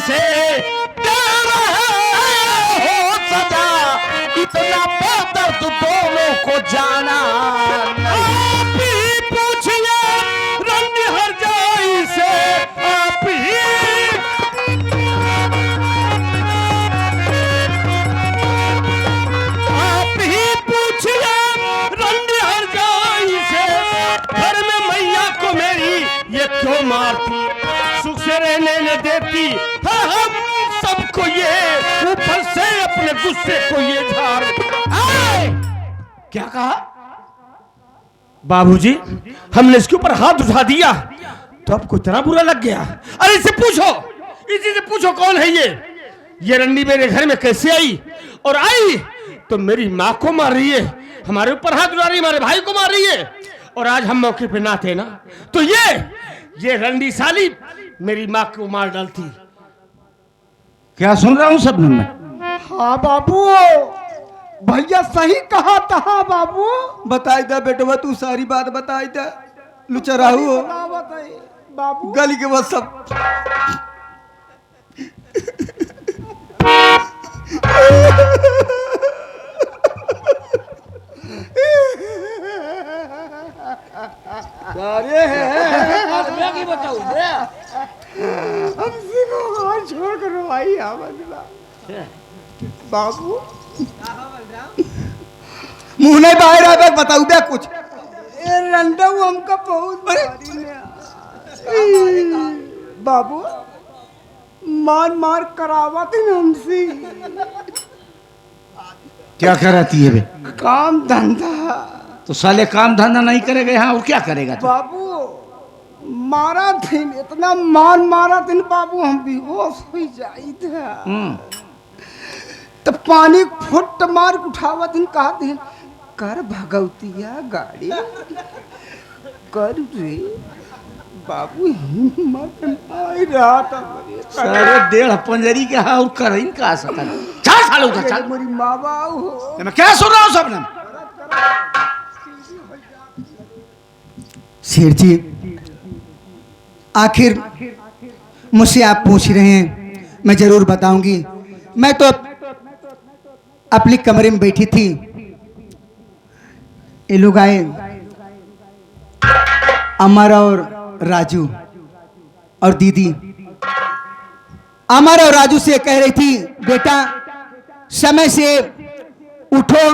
से दे रहे हो सजा, इतना बेदर्द दोनों को जाना। आप ही पूछिए रंडी हर जाई से, आप ही पूछिए रंडी हर जाई से, घर में मैया को मेरी ये क्यों मारती, सुख से रहने न देती है हम सबको ये, ऊपर से अपने गुस्से को ये झाड़। क्या कहा बाबूजी? हमने इसके ऊपर हाथ उठा दिया तो आपको इतना बुरा लग गया? अरे इससे पूछो, इसी से पूछो कौन है ये रंडी मेरे घर में कैसे आई, और आई तो मेरी माँ को मार रही है, हमारे ऊपर हाथ उठा रही है, हमारे भाई को मार रही है, और आज हम मौके पे ना थे ना तो ये रंडी साली मेरी माँ को मार डालती। क्या सुन रहा हूँ सबने मैं? हाँ बाबू, भैया सही कहा था बाबू। बताई दे बेटवा, तू सारी बात बताई दे। लुचराहू हो बाबू, गली के बस सब हमसे को हाथ छोड़ कर भाई बाबू। मुंह नहीं बाहर आ, बताऊ बे कुछ। रंडा हमका बहुत बाबू मार मार करावत है हमसे। क्या कराती है बे? काम धंधा। तो साले काम धंधा नहीं करेगा यहाँ और क्या करेगा तू? बाबू मारा दिन, इतना मारा दिन बाबू, हम बेहोश हो जाई था। तो पानी फुट मार उठावा दिन, कहा दिन कर भगवतिया गाड़ी कर रे बाबू, हिम्मत नहीं रहा था सारे 1.5 पंजरी के हाँ और कर का सकता चल साले उधर चल। मेरी माँ बाबू हो। मैं क्या सुन रहा हूँ सबने? शेर जी, आखिर मुझसे आप पूछ रहे हैं, मैं जरूर बताऊंगी। मैं तो अपनी कमरे में बैठी थी, ये लोग आए, अमर और राजू और दीदी। अमर और राजू से कह रही थी, बेटा समय से उठो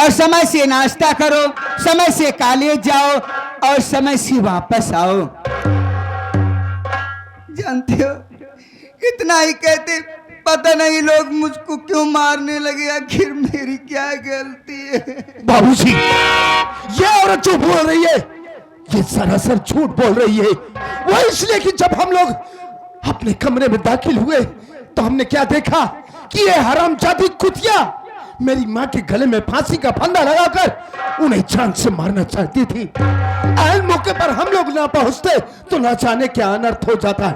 और समय से नाश्ता करो, समय से कॉलेज जाओ और समय से वापस आओ। जानते हो, इतना ही कहते, पता नहीं लोग मुझको क्यों मारने लगे, आखिर मेरी क्या गलती है? बाबूजी, ये औरत जो बोल रही है ये सरासर झूठ बोल रही है। वो इसलिए कि जब हम लोग अपने कमरे में दाखिल हुए तो हमने क्या देखा कि ये हरामजादी कुतिया मेरी माँ के गले में फांसी का फंदा लगाकर उन्हें जान से मारना चाहती थी। ऐन मौके पर हम लोग ना पहुंचते तो ना जाने क्या अनर्थ हो जाता है।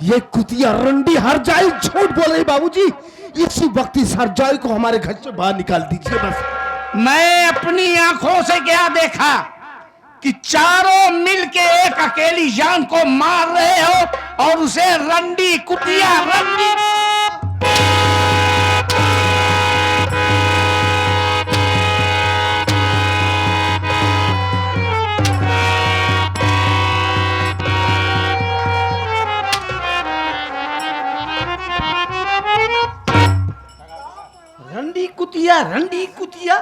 ये कुतिया रंडी हरजाई झूठ बोल रही बाबूजी। इसी वक्त इस हरजाई को हमारे घर से बाहर निकाल दीजिए बस। मैं अपनी आंखों से क्या देखा कि चारों मिलके एक अकेली जान को मार रहे हो और उसे रंडी कुतिया रंडी। रंडी कुतिया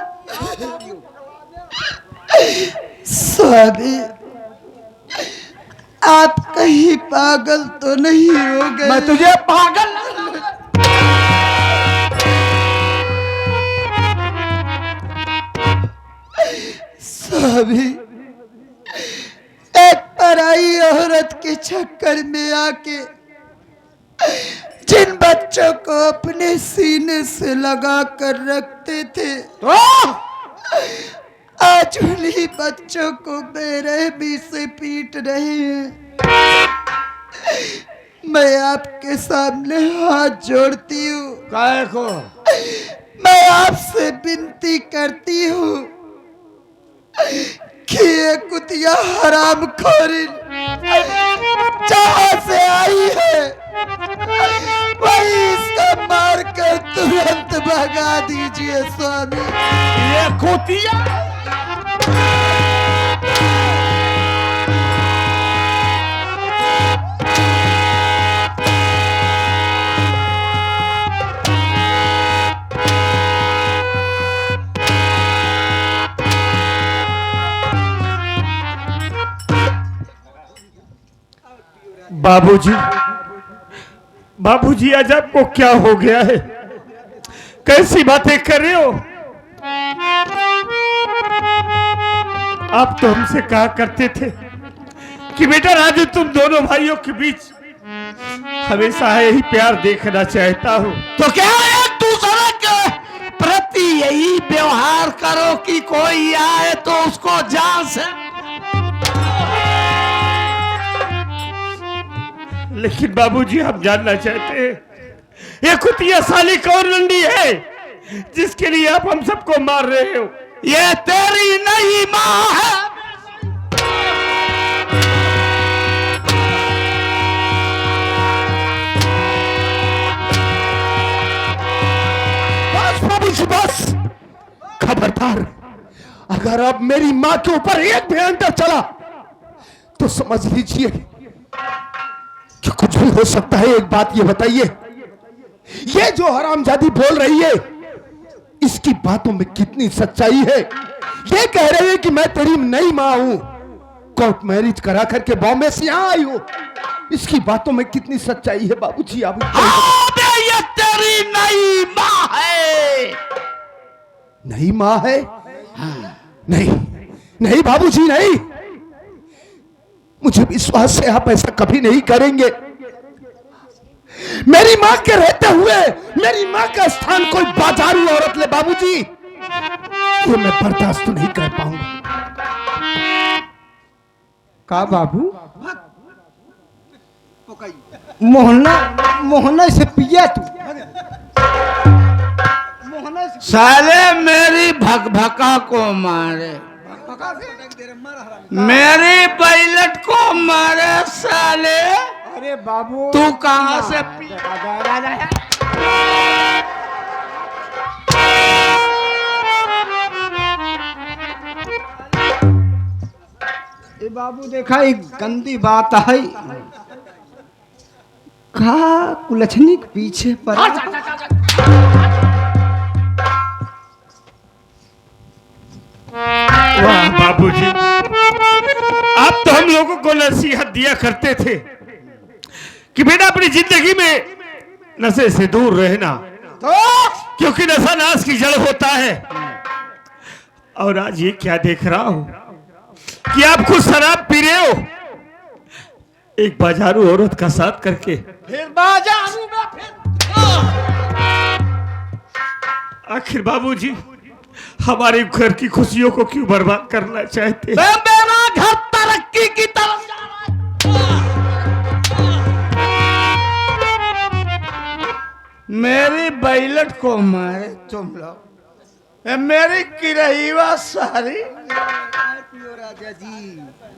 साहबी, आप कहीं पागल तो नहीं हो गए? मैं तुझे पागल साहबी, एक पराई औरत के चक्कर में आके जिन बच्चों को अपने सीने से लगा कर रखते थे, आज उन्हीं बच्चों को बेरहमी से पीट रहे हैं। मैं आपके सामने हाथ जोड़ती हूँ, काय को मैं आपसे विनती करती हूँ कि ये कुतिया हरामखोरी जहाँ से आई है वही इसका मार कर तुरंत भगा दीजिए स्वामी। ये कुतिया बाबूजी, बाबूजी आज आपको क्या हो गया है? कैसी बातें कर रहे हो? आप तो हमसे कहा करते थे कि बेटा राजू तुम दोनों भाइयों के बीच हमेशा यही प्यार देखना चाहता हूँ। तो क्या एक दूसरे के प्रति यही व्यवहार करो कि कोई आए तो उसको जान से। लेकिन बाबूजी हम जानना चाहते हैं ये कुतिया साली कौन लंडी है जिसके लिए आप हम सबको मार रहे हो? ये तेरी नई माँ है। बस बाबूजी बस, खबरदार, अगर अब मेरी माँ के ऊपर एक भी अंतर चला तो समझ लीजिए कि कुछ भी हो सकता है। एक बात ये बताइए, ये जो हरामजादी बोल रही है इसकी बातों में कितनी सच्चाई है? ये कह रही है कि मैं तेरी नई माँ हूं, कोर्ट मैरिज करा करके बॉम्बे से यहां आई हूं। इसकी बातों में कितनी सच्चाई है बाबूजी? आप हाँ बे, ये तेरी नई माँ है। नई माँ है? नहीं नहीं बाबूजी नहीं, मुझे विश्वास है आप ऐसा कभी नहीं करेंगे। मेरी मां के रहते हुए मेरी मां का स्थान कोई बाजारू औरत ले बाबूजी, ये मैं बर्दाश्त नहीं कर पाऊंगा। का बाबू मोहना मोहना से पिया तू? मोहना से साले मेरी भकभका को मारे, मेरी पायलट को मारे साले। अरे बाबू तू कहां से ए बाबू देखा एक गंदी बात है, कहा कुलछनी के पीछे पर वाह बाबूजी, आप तो हम लोगों को नसीहत दिया करते थे कि बेटा अपनी जिंदगी में नशे से दूर रहना, क्योंकि नशा नाश की जड़ होता है। और आज ये क्या देख रहा हूं कि आप खुद शराब पी रहे हो एक बाजारू औरत का साथ करके। फिर बाजारू में आखिर बाबूजी हमारे घर की खुशियों को क्यों बर्बाद करना चाहते हैं? मेरा घर तरक्की की तरफ जा रहा है। मेरी बैलट को मारे तुम लोग, मेरी किरहीवा सारी।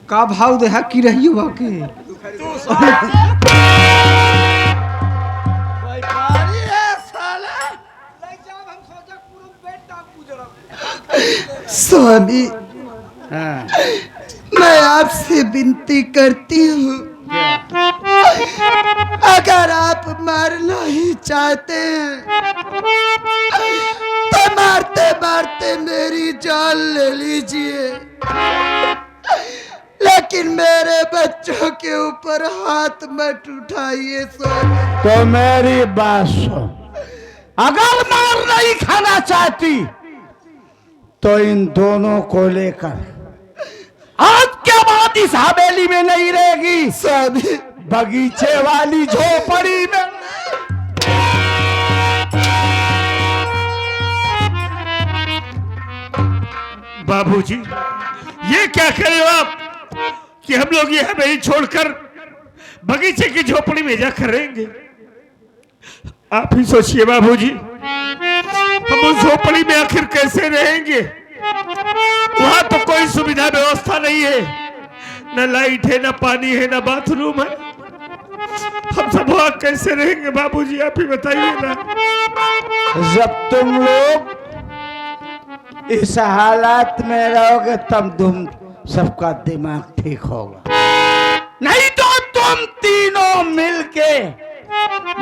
का भाव देहा की रही हुआ के व्यापारी है साला। स्वामी, मैं आपसे विनती करती हूँ, अगर आप मारना ही चाहते हैं तो मारते मारते मेरी जान ले लीजिए, लेकिन मेरे बच्चों के ऊपर हाथ मत उठाइए स्वामी। तो मेरी बात सुन, अगर मार नहीं खाना चाहती तो इन दोनों को लेकर आज के बाद इस हवेली में नहीं रहेगी, स्वामी बगीचे वाली झोपड़ी में। बाबूजी ये क्या कर रहे हो आप कि हम लोग ये हवेली छोड़कर बगीचे की झोपड़ी में जाकर रहेंगे? आप ही सोचिए बाबूजी, हम उस झोपड़ी में आखिर कैसे रहेंगे? वहां तो कोई सुविधा व्यवस्था नहीं है, न लाइट है, न पानी है, न बाथरूम है। हम सब वहां कैसे रहेंगे बाबूजी, आप ही बताइए ना। जब तुम लोग इस हालात में रहोगे तब तुम सबका दिमाग ठीक होगा, नहीं तो तुम तीनों मिलके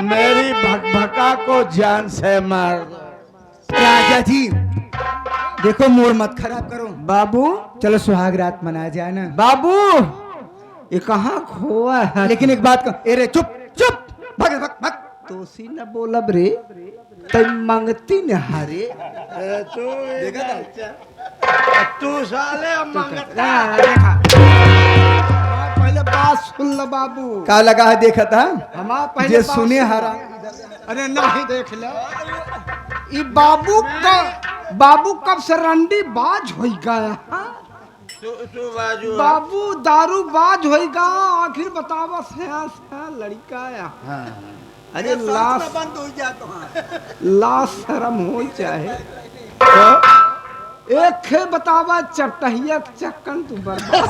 मेरी भकभका को जान से मार दो। राजा जी देखो, मूड मत खराब करो। बाबू चलो सुहाग रात मनाया जाए ना। बाबू ये कहाँ खोआ है? लेकिन एक बात का, ए रे चुप चुप, भग भग भग। तोसी न बोलब रे, तै मंगती न हारे। तू साले मंगता देखा पहले बात सुन ल बाबू। का लगा है देखा था हमारा पहले जे बात सुने सुन ल। हारा। अरे नहीं देख ले, ई बाबू कब से रंडी बाज हो गया? तू बाजू बाबू दारू बाज होगा। आखिर बतावा से लड़का या अरे लाश बंद हो जा तो लाश शर्म हो चाहे तो एक खे बतावा चटहिया चक्कन तू बर्बाद।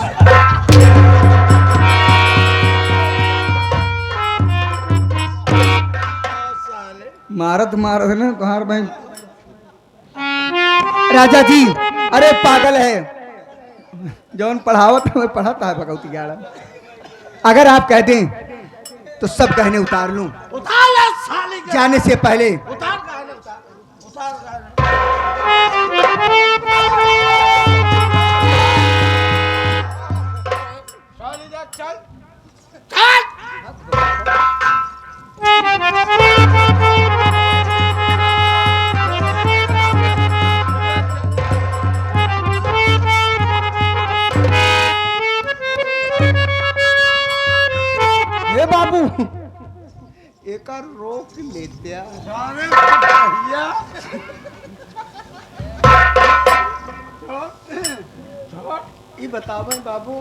मारत मारत ना तुम्हार भाई। राजा जी अरे पागल है, जौन पढ़ावत है पढ़ाता है भगवती गाड़ा। अगर आप कह दें तो सब कहने उतार लूं उतार ले साले के, जाने से पहले। उतार गाने उतार गाने। साले जा चल हे बाबू एक रोक लेते सारे भैया ये बतावे बाबू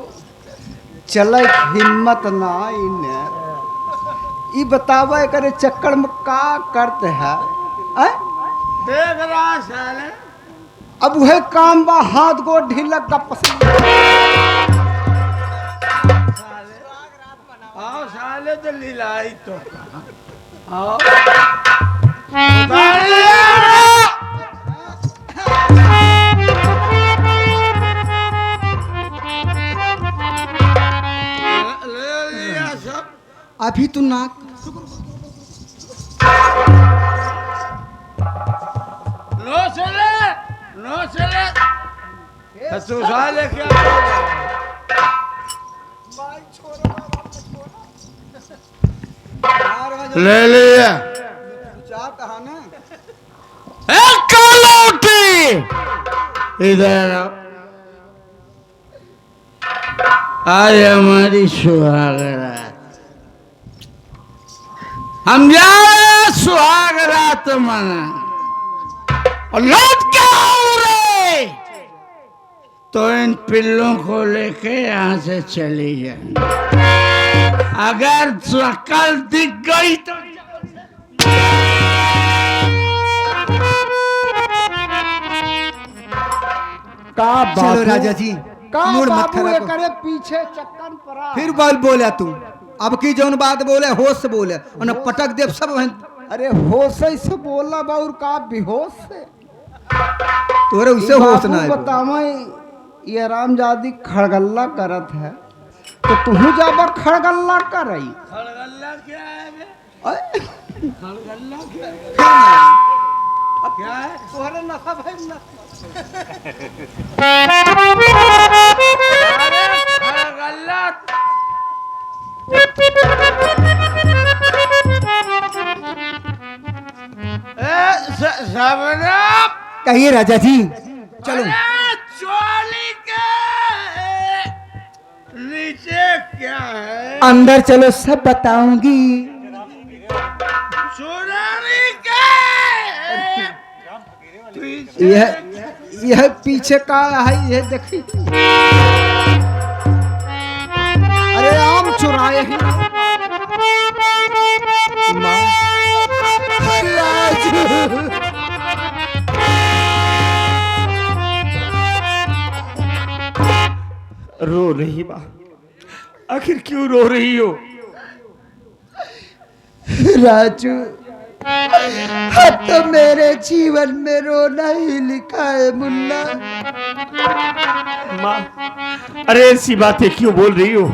चल हिम्मत ना इन्हें ये बतावे करे चक्कर में का करते है? देख रहा साले। अब वह काम बा हाथ गो ढीलक का पसंद। आओ साले तो लीलाई तो आओ ले लिया सब। अभी तू नाक नो चले तू साले क्या ले लिया। इधर आओ। आज हमारी सुहागरात, हम जा रहे हैं सुहागरात मना और लौट के आओ रे तो इन पिल्लों को लेके यहाँ से चली जाए। अगर शकल दिख गई तो का चलो राजा जी का मूड मत बाबू खराब करो। करे पीछे चक्कर पड़ा। फिर बोले तू अब की जौन बात बोले होश से बोले और पटक दे सब। अरे होश से बोला बाउर का बेहोश से तोरे उससे होश ना आए। बतावे ये रामजादी खड़गल्ला करत है तो तू जाबर खड़गल्ला करई। खड़गल्ला क्या है बे? खड़गल्ला क्या है? तोहरे नशा भाई ना खड़गल्ला कहिए राजा जी। चलो चोली के नीचे क्या है? अंदर चलो सब बताऊंगी। चुरानी के यह पीछे का है ये देखी। अरे आम चुराए ही रो रही माँ, आखिर क्यों रो रही हो? राजू, अब तो मेरे जीवन में रोना ही लिखा है मुन्ना। माँ, अरे ऐसी बातें क्यों बोल रही हो?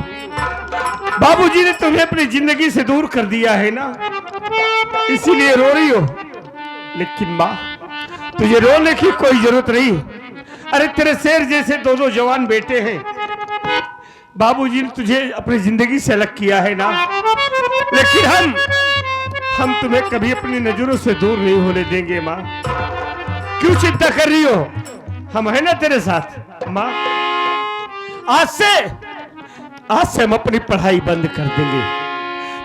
बाबूजी ने तुम्हें अपनी जिंदगी से दूर कर दिया है ना, इसीलिए रो रही हो। लेकिन माँ, तुझे रोने की कोई जरूरत नहीं। अरे तेरे शेर जैसे दो जवान बेटे हैं। बाबूजी ने तुझे अपनी जिंदगी से अलग किया है ना, लेकिन हम तुम्हें कभी अपनी नजरों से दूर नहीं होने देंगे। माँ, क्यों चिंता कर रही हो? हम है ना तेरे साथ। माँ, आज से हम अपनी पढ़ाई बंद कर देंगे।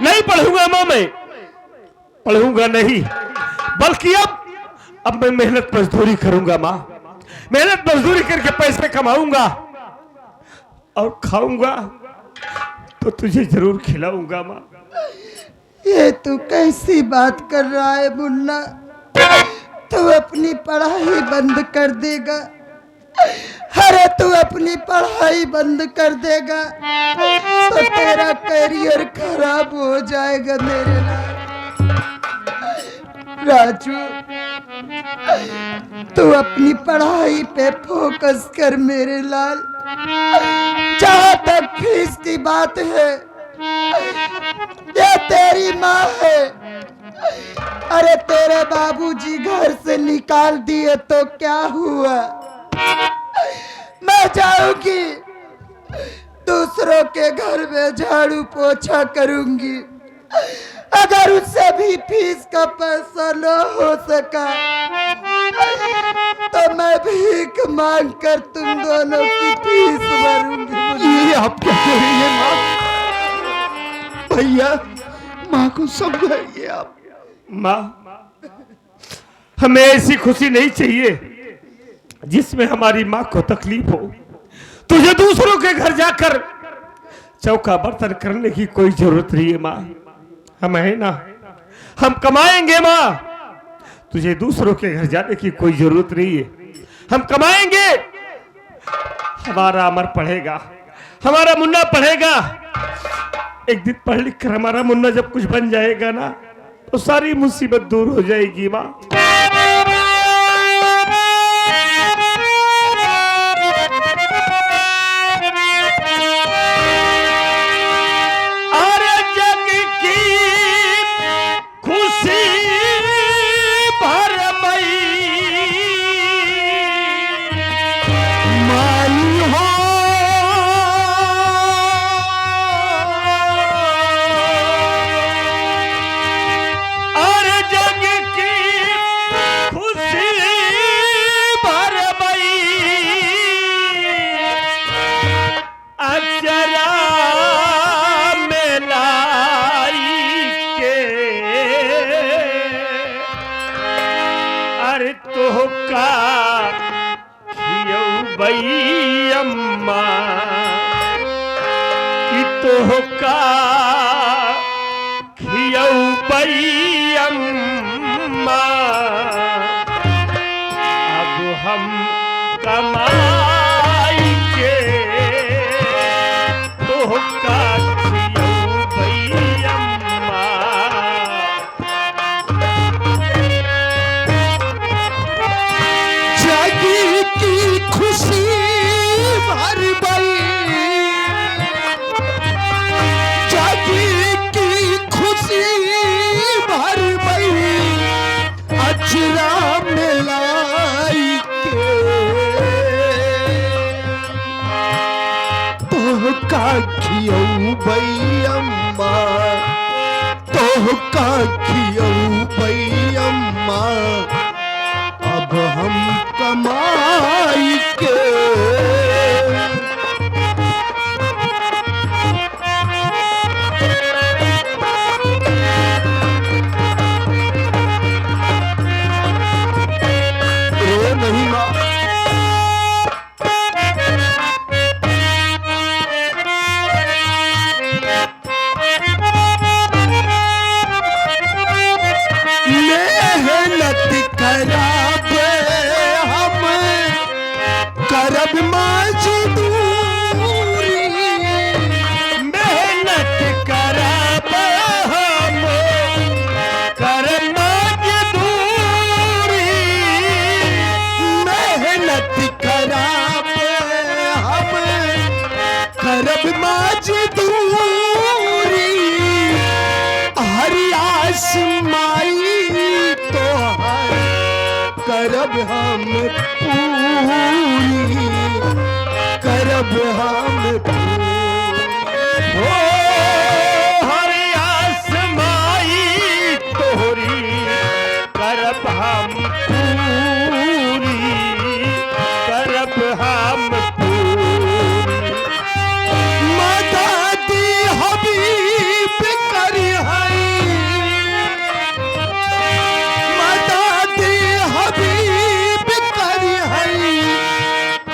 नहीं पढ़ूंगा माँ, मैं पढ़ूंगा नहीं, बल्कि अब मैं मेहनत मजदूरी करूंगा। माँ, मेहनत मजदूरी करके पैसे कमाऊंगा और खाऊंगा तो तुझे जरूर खिलाऊंगा। माँ, ये तू कैसी बात कर रहा है मुन्ना? तू अपनी पढ़ाई बंद कर देगा? अरे तू अपनी पढ़ाई बंद कर देगा तो तेरा करियर खराब हो जाएगा मेरे लाल। राजू, तू अपनी पढ़ाई पे फोकस कर मेरे लाल। जहाँ तक फीस की बात है, ये तेरी माँ है। अरे तेरे बाबूजी घर से निकाल दिए तो क्या हुआ? मैं जाऊंगी, दूसरों के घर में झाड़ू पोछा करूंगी। अगर उससे भी फीस का पैसा न हो सका तो मैं भीख मांग कर तुम दोनों की फीस भरूंगी। ये आप क्या कह रही है माँ? भैया, माँ को समझाइए आप। माँ, हमें ऐसी खुशी नहीं चाहिए जिसमें हमारी माँ को तकलीफ हो। तुझे दूसरों के घर जाकर चौका बर्तन करने की कोई जरूरत नहीं है। माँ, हम है ना, हम कमाएंगे। माँ, तुझे दूसरों के घर जाने की कोई जरूरत नहीं है। हम कमाएंगे, हमारा अमर पढ़ेगा, हमारा मुन्ना पढ़ेगा। एक दिन पढ़ लिख कर हमारा मुन्ना जब कुछ बन जाएगा ना, तो सारी मुसीबत दूर हो जाएगी। माँ, अब हम कमाई के नहीं माँ। करब मजदूरी, मेहनत करब हम हालत खराब हम करब मजदूरी हरियास माई तो करब हम पूरी करब हम हो हरियास माई तोहरी करब हम पूरी करब हम पूरी मदद हबीब करी हई मदद हबीब करी हई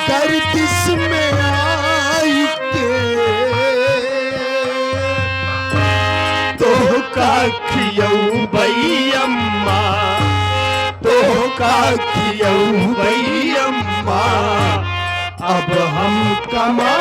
गर्दिश में आई के तो का खियऊ भैयम्मा तो का खियऊ भैयम्मा अब हम कमा